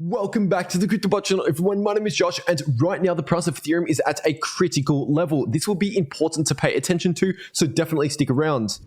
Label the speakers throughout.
Speaker 1: Welcome back to the CryptoBot channel, everyone. My name is Josh, and right now the price of Ethereum is at a critical level. This will be important to pay attention to, so definitely stick around.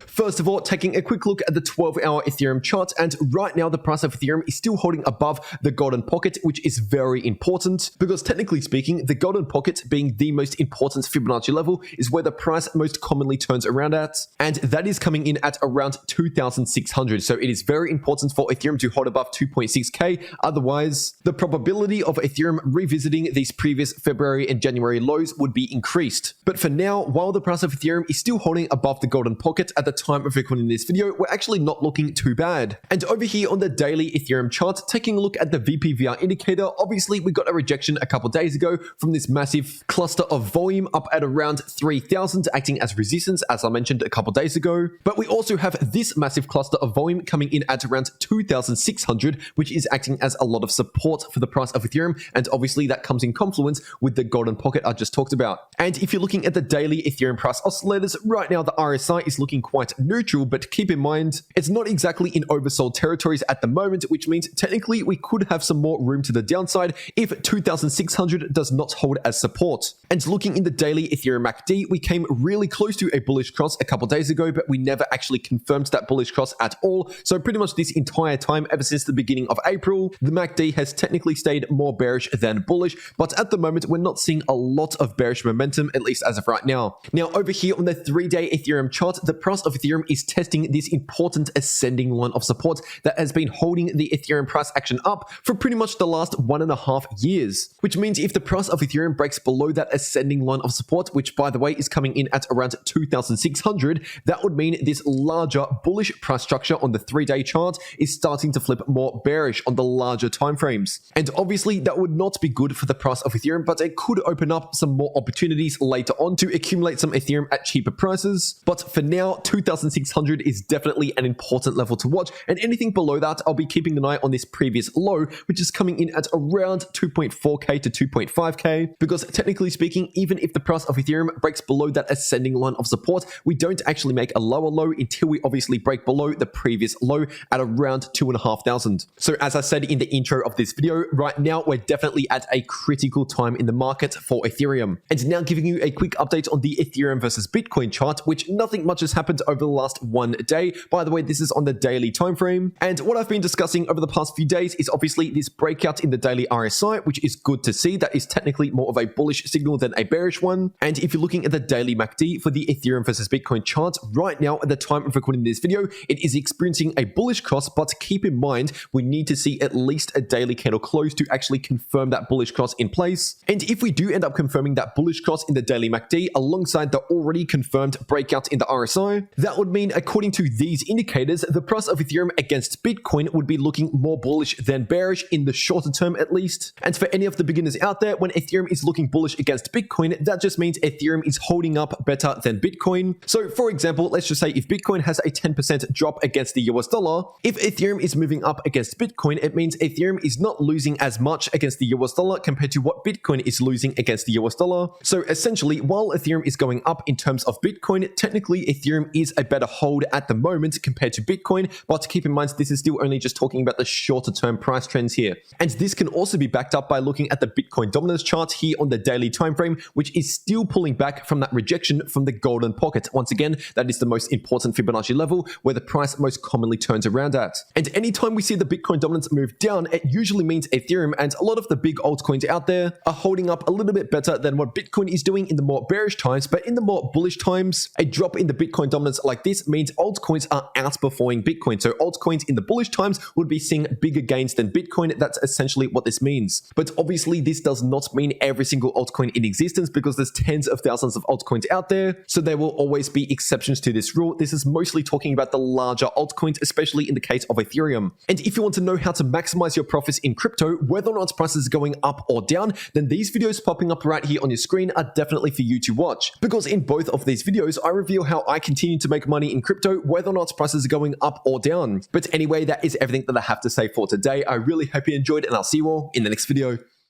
Speaker 1: First of all, taking a quick look at the 12-hour Ethereum chart, and right now the price of Ethereum is still holding above the golden pocket, which is very important because technically speaking, the golden pocket being the most important Fibonacci level is where the price most commonly turns around at, and that is coming in at around 2,600. So it is very important for Ethereum to hold above 2.6k. Otherwise, the probability of Ethereum revisiting these previous February and January lows would be increased. But for now, while the price of Ethereum is still holding above the golden pocket at the time of recording this video, we're actually not looking too bad. And over here on the daily Ethereum chart, taking a look at the VPVR indicator, obviously we got a rejection a couple days ago from this massive cluster of volume up at around 3,000, acting as resistance, as I mentioned a couple days ago. But we also have this massive cluster of volume coming in at around 2,600, which is acting as a lot of support for the price of Ethereum. And obviously that comes in confluence with the golden pocket I just talked about. And if you're looking at the daily Ethereum price oscillators, right now the RSI is looking quite neutral, but keep in mind, it's not exactly in oversold territories at the moment, which means technically we could have some more room to the downside if 2,600 does not hold as support. And looking in the daily Ethereum MACD, we came really close to a bullish cross a couple days ago, but we never actually confirmed that bullish cross at all. So pretty much this entire time, ever since the beginning of April, the MACD has technically stayed more bearish than bullish, but at the moment, we're not seeing a lot of bearish momentum, at least as of right now. Now, over here on the 3-day Ethereum chart, the price of Ethereum is testing this important ascending line of support that has been holding the Ethereum price action up for pretty much the last 1.5 years, which means if the price of Ethereum breaks below that ascending line of support, which by the way is coming in at around 2,600, that would mean this larger bullish price structure on the 3-day chart is starting to flip more bearish on the larger timeframes. And obviously that would not be good for the price of Ethereum, but it could open up some more opportunities later on to accumulate some Ethereum at cheaper prices. But for now, 2,600 is definitely an important level to watch, and anything below that, I'll be keeping an eye on this previous low, which is coming in at around 2.4k to 2.5k, because technically speaking, even if the price of Ethereum breaks below that ascending line of support, we don't actually make a lower low until we obviously break below the previous low at around 2,500. So as I said in the intro of this video, right now we're definitely at a critical time in the market for Ethereum. And now giving you a quick update on the Ethereum versus Bitcoin chart, which nothing much has happened over the last 1 day. By the way, this is on the daily time frame. And what I've been discussing over the past few days is obviously this breakout in the daily RSI, which is good to see. That is technically more of a bullish signal than a bearish one. And if you're looking at the daily MACD for the Ethereum versus Bitcoin chart, right now at the time of recording this video, it is experiencing a bullish cross, but keep in mind, we need to see at least a daily candle close to actually confirm that bullish cross in place. And if we do end up confirming that bullish cross in the daily MACD alongside the already confirmed breakout in the RSI, that would mean, according to these indicators, the price of Ethereum against Bitcoin would be looking more bullish than bearish in the shorter term at least. And for any of the beginners out there, when Ethereum is looking bullish against Bitcoin, that just means Ethereum is holding up better than Bitcoin. So for example, let's just say if Bitcoin has a 10% drop against the US dollar, if Ethereum is moving up against Bitcoin, it means Ethereum is not losing as much against the US dollar compared to what Bitcoin is losing against the US dollar. So essentially, while Ethereum is going up in terms of Bitcoin, technically Ethereum is a better hold at the moment compared to Bitcoin, but keep in mind this is still only just talking about the shorter term price trends here. And this can also be backed up by looking at the Bitcoin dominance chart here on the daily time frame, which is still pulling back from that rejection from the golden pocket. Once again, that is the most important Fibonacci level where the price most commonly turns around at. And anytime we see the Bitcoin dominance move down, it usually means Ethereum and a lot of the big altcoins out there are holding up a little bit better than what Bitcoin is doing in the more bearish times. But in the more bullish times, a drop in the Bitcoin dominance like this means altcoins are outperforming Bitcoin. So altcoins in the bullish times would be seeing bigger gains than Bitcoin. That's essentially what this means. But obviously this does not mean every single altcoin in existence, because there's tens of thousands of altcoins out there. So there will always be exceptions to this rule. This is mostly talking about the larger altcoins, especially in the case of Ethereum. And if you want to know how to maximize your profits in crypto, whether or not prices are going up or down, then these videos popping up right here on your screen are definitely for you to watch. Because in both of these videos, I reveal how I continue to make money in crypto, whether or not prices are going up or down. But anyway, that is everything that I have to say for today. I really hope you enjoyed, and I'll see you all in the next video.